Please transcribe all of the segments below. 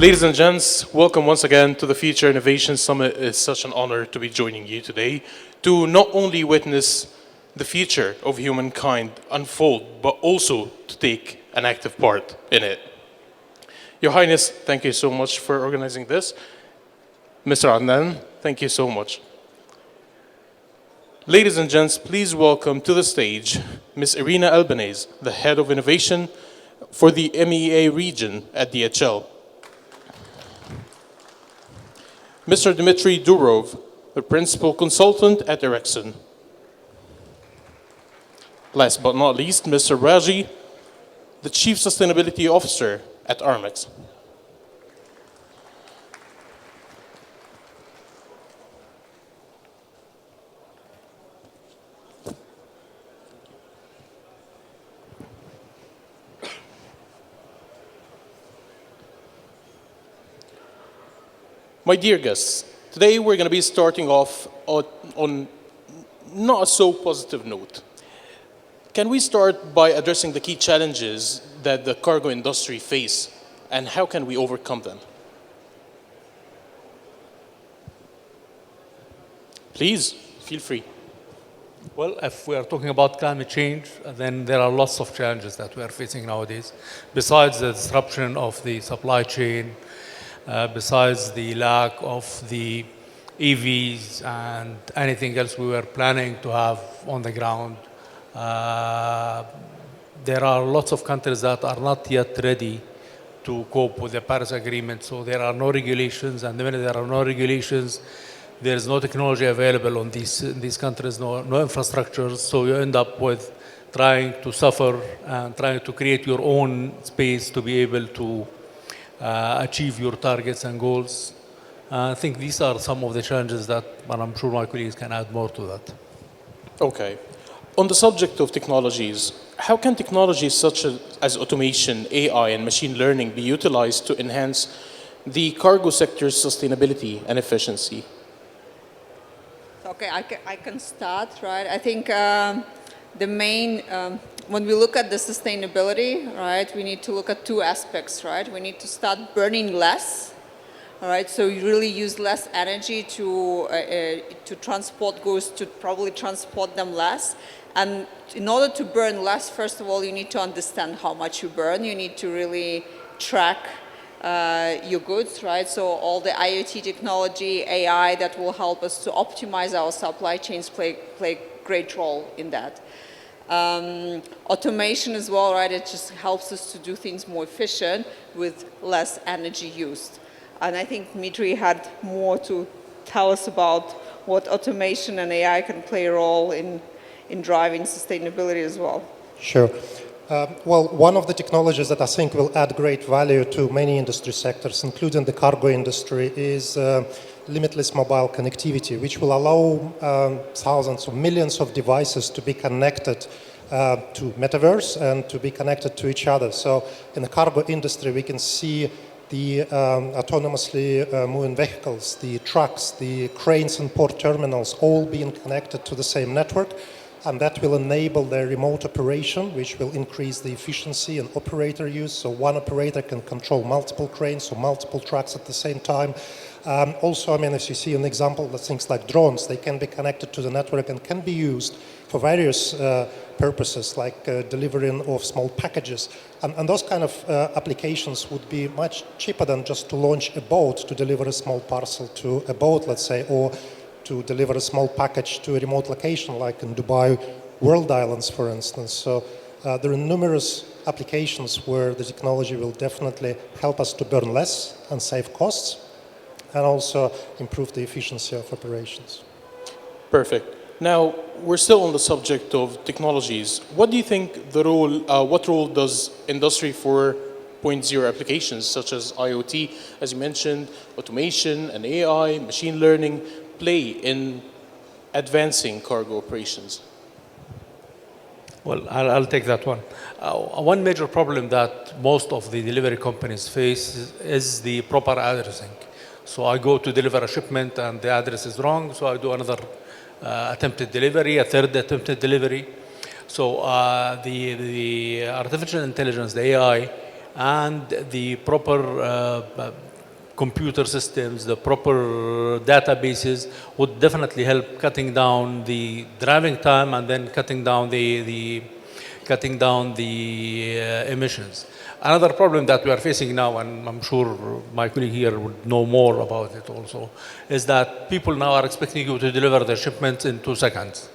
Ladies and gents, welcome once again to the Future Innovation Summit. It's such an honor to be joining you today to not only witness the future of humankind unfold, but also to take an active part in it. Your Highness, thank you so much for organizing this. Mr. Adnan, thank you so much. Ladies and gents, please welcome to the stage Ms. Irina Albanese, the Head of Innovation for the MEA region at DHL. Mr. Dmitry Durov, the Principal Consultant at Ericsson. Last but not least, Mr. Raji, the Chief Sustainability Officer at Armex. My dear guests, today we're going to be starting off on not a so positive note. Can we start by addressing the key challenges that the cargo industry face and how can we overcome them? Please, feel free. Well, if we are talking about climate change, then there are lots of challenges that we are facing nowadays. Besides the disruption of the supply chain, besides the lack of the EVs and anything else we were planning to have on the ground, there are lots of countries that are not yet ready to cope with the Paris Agreement. So there are no regulations, and when there are no regulations, there is no technology available on these countries, no infrastructure. So you end up with trying to suffer and trying to create your own space to be able to achieve your targets and goals. I think these are some of the challenges that, and I'm sure my colleagues can add more to that. Okay. On the subject of technologies, how can technologies such as automation, AI, and machine learning be utilized to enhance the cargo sector's sustainability and efficiency? Okay, I can start, right? I think the main, when we look at the sustainability, right, we need to look at two aspects, right? We need to start burning less, all right? So you really use less energy to transport goods, to probably transport them less. And in order to burn less, first of all, you need to understand how much you burn. You need to really track your goods, right? So all the IoT technology, AI, that will help us to optimize our supply chains play great role in that. Automation as well, right? It just helps us to do things more efficient with less energy used. And I think Dmitry had more to tell us about what automation and AI can play a role in driving sustainability as well. Sure. Well, one of the technologies that I think will add great value to many industry sectors, including the cargo industry, is limitless mobile connectivity, which will allow thousands or millions of devices to be connected to metaverse and to be connected to each other. So in the cargo industry, we can see the autonomously moving vehicles, the trucks, the cranes and port terminals all being connected to the same network. And that will enable the remote operation, which will increase the efficiency and operator use. So one operator can control multiple cranes or multiple trucks at the same time. Also, I mean, as you see an example, the things like drones, they can be connected to the network and can be used for various purposes, like delivering of small packages. And those kind of applications would be much cheaper than just to launch a boat to deliver a small parcel to a boat, let's say, or to deliver a small package to a remote location, like in Dubai World Islands, for instance. So there are numerous applications where the technology will definitely help us to burn less and save costs, and also improve the efficiency of operations. Perfect. Now, we're still on the subject of technologies. What do you think what role does Industry 4.0 applications such as IoT, as you mentioned, automation and AI, machine learning, play in advancing cargo operations? Well, I'll take that one. One major problem that most of the delivery companies face is the proper addressing. So I go to deliver a shipment and the address is wrong, so I do another attempted delivery, a third attempted delivery. So the artificial intelligence, the AI, and the proper computer systems, the proper databases would definitely help cutting down the driving time and then cutting down the emissions. Another problem that we are facing now, and I'm sure my colleague here would know more about it also, is that people now are expecting you to deliver their shipments in 2 seconds.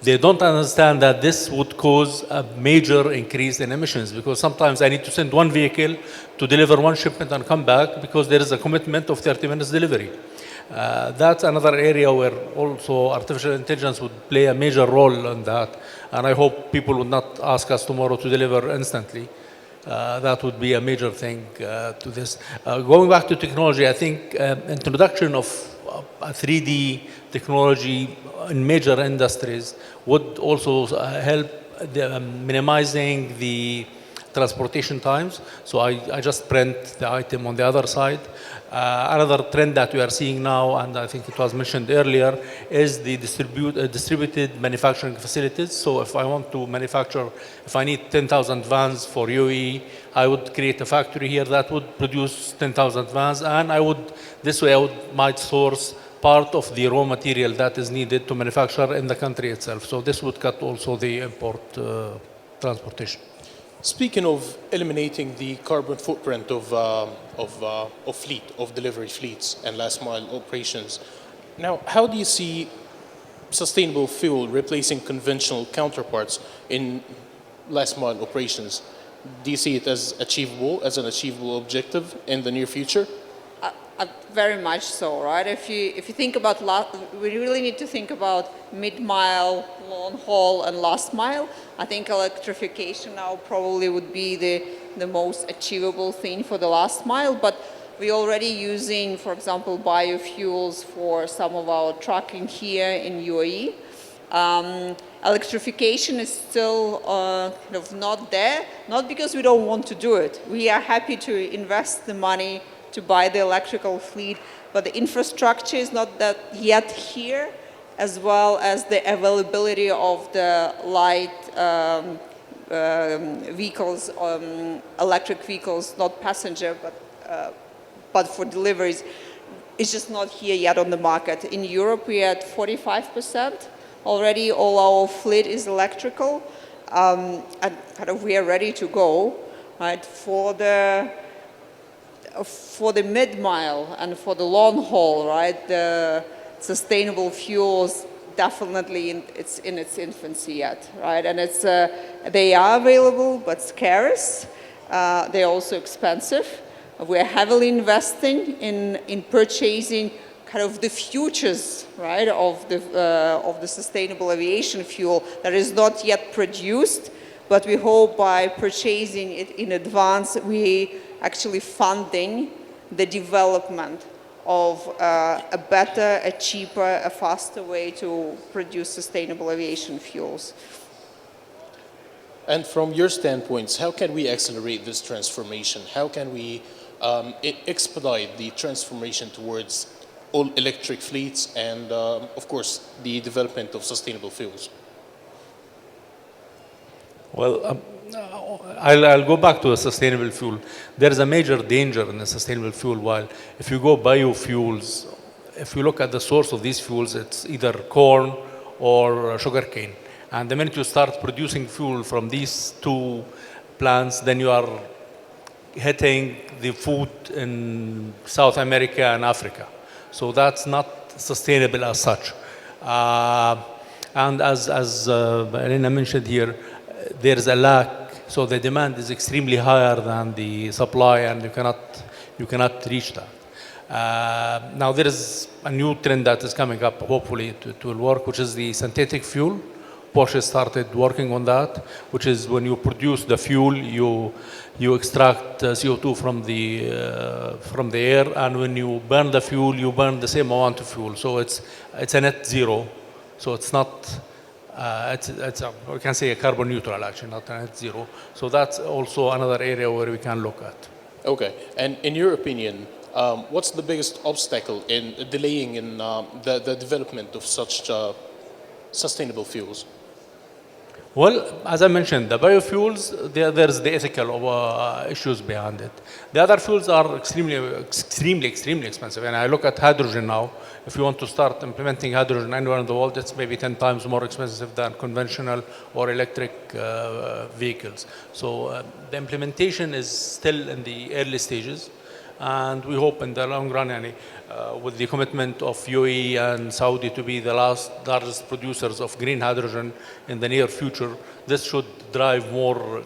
They don't understand that this would cause a major increase in emissions, because sometimes I need to send one vehicle to deliver one shipment and come back because there is a commitment of 30 minutes delivery. That's another area where also artificial intelligence would play a major role in that. And I hope people would not ask us tomorrow to deliver instantly. That would be a major thing to this. Going back to technology, I think introduction of a 3D technology in major industries would also help minimizing the transportation times. So I just print the item on the other side. Another trend that we are seeing now, and I think it was mentioned earlier, is the distributed manufacturing facilities. So if I want to manufacture, if I need 10,000 vans for UAE, I would create a factory here that would produce 10,000 vans, and this way I might source part of the raw material that is needed to manufacture in the country itself. So this would cut also the import transportation. Speaking of eliminating the carbon footprint of delivery fleets and last mile operations, now how do you see sustainable fuel replacing conventional counterparts in last mile operations? Do you see it as an achievable objective in the near future? Very much so, right? If you think about, we really need to think about mid-mile, long haul, and last mile. I think electrification now probably would be the most achievable thing for the last mile, but we're already using, for example, biofuels for some of our trucking here in UAE. Electrification is still kind of not there, not because we don't want to do it. We are happy to invest the money to buy the electrical fleet, but the infrastructure is not that yet here, as well as the availability of the light vehicles, electric vehicles, not passenger, but for deliveries, is just not here yet on the market. In Europe, we are at 45% already. All our fleet is electrical, and kind of we are ready to go, right? For the mid-mile and for the long haul, right, the sustainable fuels, definitely it's in its infancy yet, right? And they are available, but scarce. They're also expensive. We're heavily investing in purchasing kind of the futures, right, of the sustainable aviation fuel that is not yet produced, but we hope by purchasing it in advance, we actually funding the development of a better, a cheaper, a faster way to produce sustainable aviation fuels. And from your standpoints, how can we accelerate this transformation? How can we expedite the transformation towards all electric fleets and, of course, the development of sustainable fuels? Well, I'll go back to a sustainable fuel. There is a major danger in the sustainable fuel. While if you go biofuels, if you look at the source of these fuels, it's either corn or sugarcane. And the minute you start producing fuel from these two plants, then you are hitting the food in South America and Africa. So that's not sustainable as such. And as Irina mentioned here, there is a lack, so the demand is extremely higher than the supply, and you cannot reach that. Now there is a new trend that is coming up, hopefully it will work, which is the synthetic fuel. Porsche started working on that, which is when you produce the fuel, you extract CO2 from the air, and when you burn the fuel, you burn the same amount of fuel. So it's a net zero. So it's not. We can say a carbon neutral, actually, not a net zero. So that's also another area where we can look at. Okay, and in your opinion, what's the biggest obstacle in delaying the development of such sustainable fuels? Well, as I mentioned, the biofuels, there's the ethical issues behind it. The other fuels are extremely expensive. And I look at hydrogen now. If you want to start implementing hydrogen anywhere in the world, it's maybe 10 times more expensive than conventional or electric vehicles. So the implementation is still in the early stages. And we hope in the long run, with the commitment of UAE and Saudi to be the largest producers of green hydrogen in the near future, this should drive more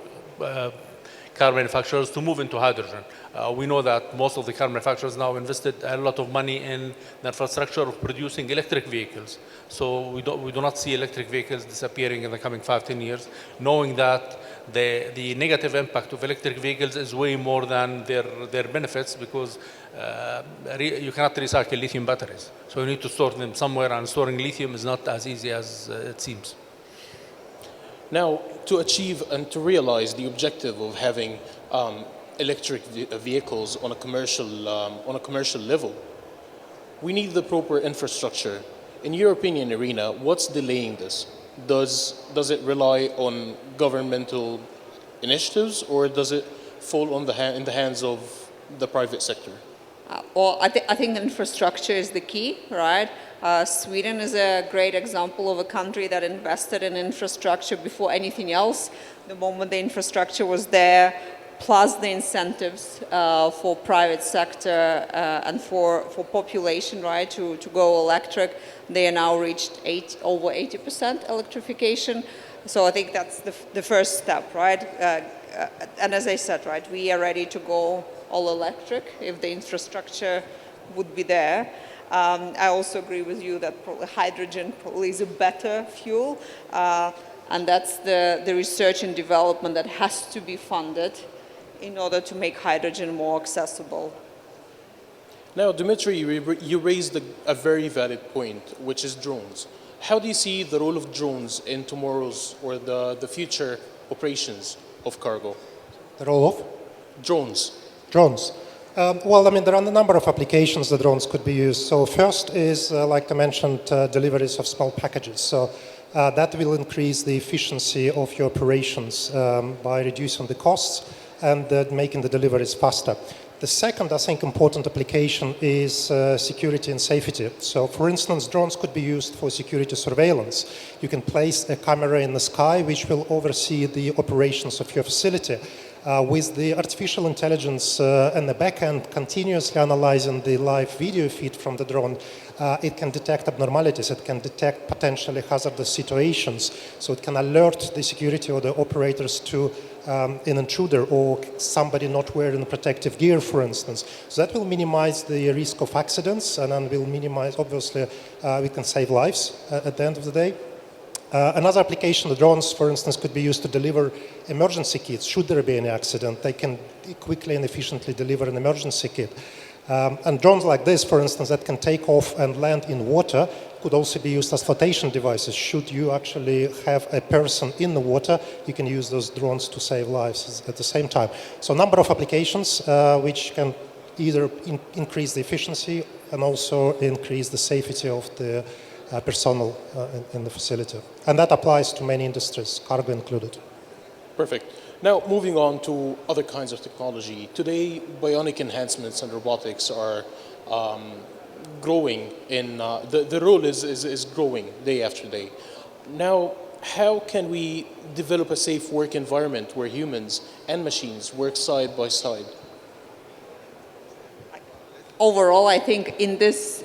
car manufacturers to move into hydrogen. We know that most of the car manufacturers now invested a lot of money in the infrastructure of producing electric vehicles. So we do not see electric vehicles disappearing in the coming 5-10 years, knowing that the negative impact of electric vehicles is way more than their benefits, because you cannot recycle lithium batteries. So you need to store them somewhere, and storing lithium is not as easy as it seems. Now, to achieve and to realize the objective of having electric vehicles on a commercial level, we need the proper infrastructure. In your opinion, Irina, what's delaying this? Does it rely on governmental initiatives, or does it fall in the hands of the private sector? Well, I think infrastructure is the key, right? Sweden is a great example of a country that invested in infrastructure before anything else. The moment the infrastructure was there, plus the incentives for private sector and for population, right, to go electric, they are now reached over 80% electrification. So I think that's the first step, right? And as I said, right, we are ready to go all electric if the infrastructure would be there. I also agree with you that hydrogen probably is a better fuel, and that's the research and development that has to be funded in order to make hydrogen more accessible. Now, Dmitry, you raised a very valid point, which is drones. How do you see the role of drones in tomorrow's or the future operations of cargo? The role of? Drones. Drones. Well, I mean, there are a number of applications that drones could be used. So first is, like I mentioned, deliveries of small packages. So that will increase the efficiency of your operations by reducing the costs and making the deliveries faster. The second, I think, important application is security and safety. So, for instance, drones could be used for security surveillance. You can place a camera in the sky which will oversee the operations of your facility. With the artificial intelligence and the backend continuously analyzing the live video feed from the drone, it can detect abnormalities, it can detect potentially hazardous situations, so it can alert the security or the operators to an intruder or somebody not wearing protective gear, for instance. So that will minimize the risk of accidents, and then will minimize, obviously, we can save lives at the end of the day. Another application, the drones, for instance, could be used to deliver emergency kits. Should there be any accident, they can quickly and efficiently deliver an emergency kit. And drones like this, for instance, that can take off and land in water, could also be used as flotation devices. Should you actually have a person in the water, you can use those drones to save lives at the same time. So a number of applications which can either increase the efficiency and also increase the safety of the personnel in the facility. And that applies to many industries, cargo included. Perfect. Now, moving on to other kinds of technology. Today, bionic enhancements and robotics are growing in, the role is growing day after day. Now, how can we develop a safe work environment where humans and machines work side by side? Overall, I think in this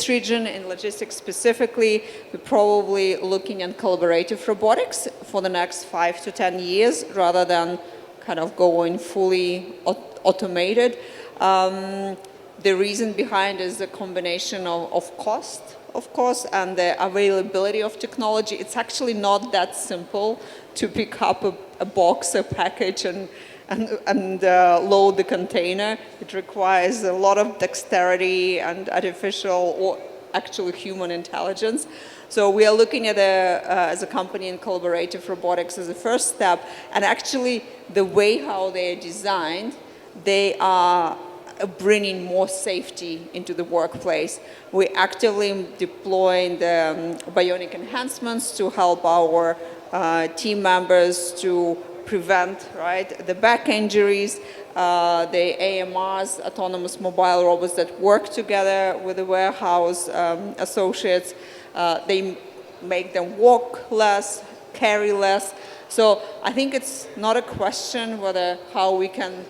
region, in logistics specifically, we're probably looking at collaborative robotics for the next 5 to 10 years, rather than kind of going fully automated. The reason behind is the combination of cost, of course, and the availability of technology. It's actually not that simple to pick up a box, a package, and load the container. It requires a lot of dexterity and artificial or actually human intelligence. So we are looking at as a company in collaborative robotics as a first step, and actually the way how they are designed, they are bringing more safety into the workplace. We're actively deploying the bionic enhancements to help our team members to prevent, right, the back injuries. The AMRs, autonomous mobile robots that work together with the warehouse associates, they make them walk less, carry less. So I think it's not a question whether how we can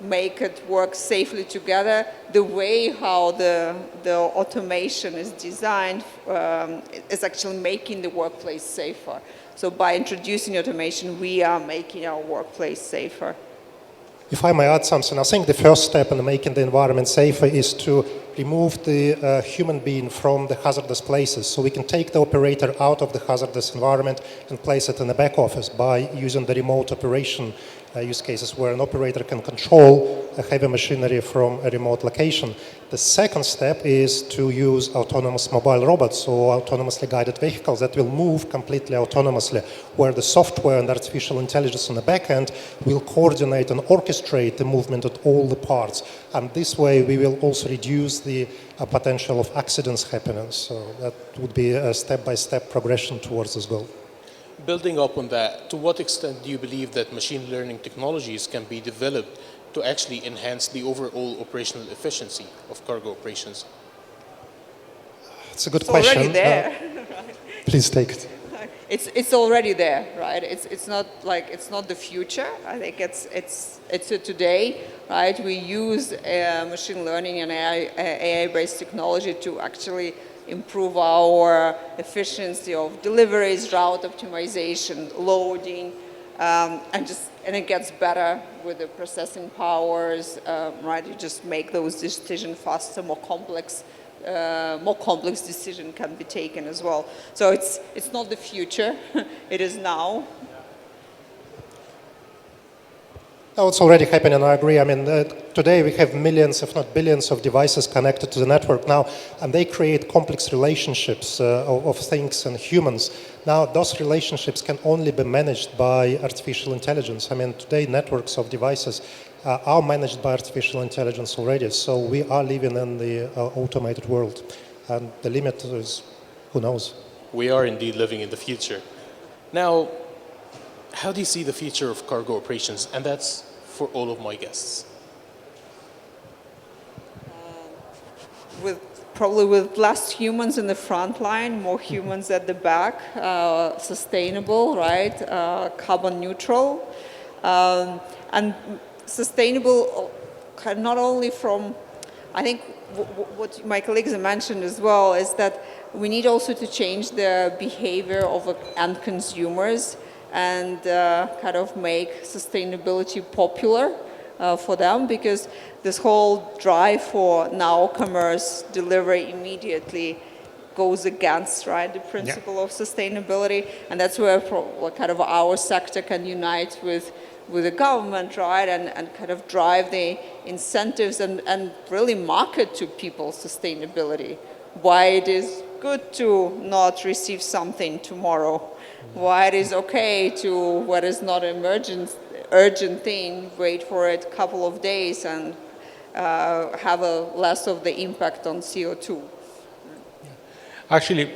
make it work safely together. The way how the automation is designed is actually making the workplace safer. So by introducing automation, we are making our workplace safer. If I may add something, I think the first step in making the environment safer is to remove the human being from the hazardous places. So we can take the operator out of the hazardous environment and place it in the back office by using the remote operation use cases where an operator can control a heavy machinery from a remote location. The second step is to use autonomous mobile robots or autonomously guided vehicles that will move completely autonomously, where the software and artificial intelligence on the back end will coordinate and orchestrate the movement of all the parts. And this way we will also reduce the potential of accidents happening. So that would be a step-by-step progression towards this goal. Building up on that, to what extent do you believe that machine learning technologies can be developed to actually enhance the overall operational efficiency of cargo operations? It's a good It's question. already there. Please take it. It's already there, right? It's not like it's not the future. I think it's today, right? We use machine learning and AI-based technology to actually improve our efficiency of deliveries, route optimization, loading, and it gets better with the processing powers, right? You just make those decisions faster, more complex decision can be taken as well. So it's not the future, it is now. No, it's already happening, I agree. I mean, today we have millions, if not billions, of devices connected to the network now, and they create complex relationships of things and humans. Now, those relationships can only be managed by artificial intelligence. I mean, today networks of devices are managed by artificial intelligence already, so we are living in the automated world, and the limit is, who knows? We are indeed living in the future. Now, how do you see the future of cargo operations? And that's for all of my guests. Probably with less humans in the front line, more humans at the back, sustainable, right? Carbon neutral, and sustainable not only from, I think what my colleagues have mentioned as well is that we need also to change the behavior of end consumers and kind of make sustainability popular for them, because this whole drive for now commerce, delivery immediately, goes against, right, the principle of sustainability, and that's where kind of our sector can unite with the government, right, and kind of drive the incentives and really market to people sustainnty, why it is good to not receive something tomorrow, why it is okay to, what is not an urgent thing, wait for it a couple of days and have less of the impact on CO2. Actually,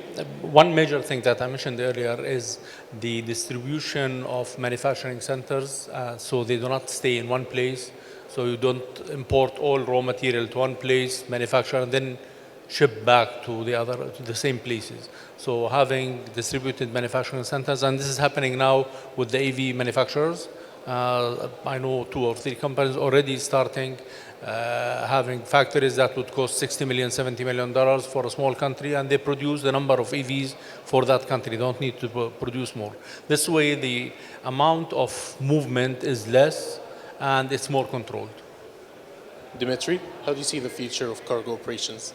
one major thing that I mentioned earlier is the distribution of manufacturing centers, so they do not stay in one place. So you don't import all raw material to one place, manufacture, and then ship back to the same places. So having distributed manufacturing centers, and this is happening now with the AV manufacturers. I know 2 or 3 companies already starting having factories that would cost $60 million, $70 million for a small country, and they produce the number of EVs for that country. They don't need to produce more. This way, the amount of movement is less, and it's more controlled. Dmitry, how do you see the future of cargo operations?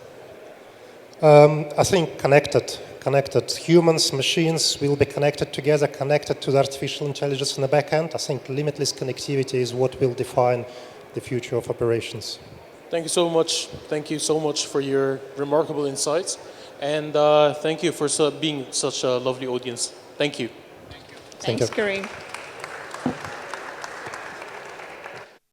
I think connected. Humans, machines will be connected together, connected to the artificial intelligence in the back end. I think limitless connectivity is what will define the future of operations. Thank you so much. Thank you so much for your remarkable insights. And thank you for being such a lovely audience. Thank you. Thanks, Karim.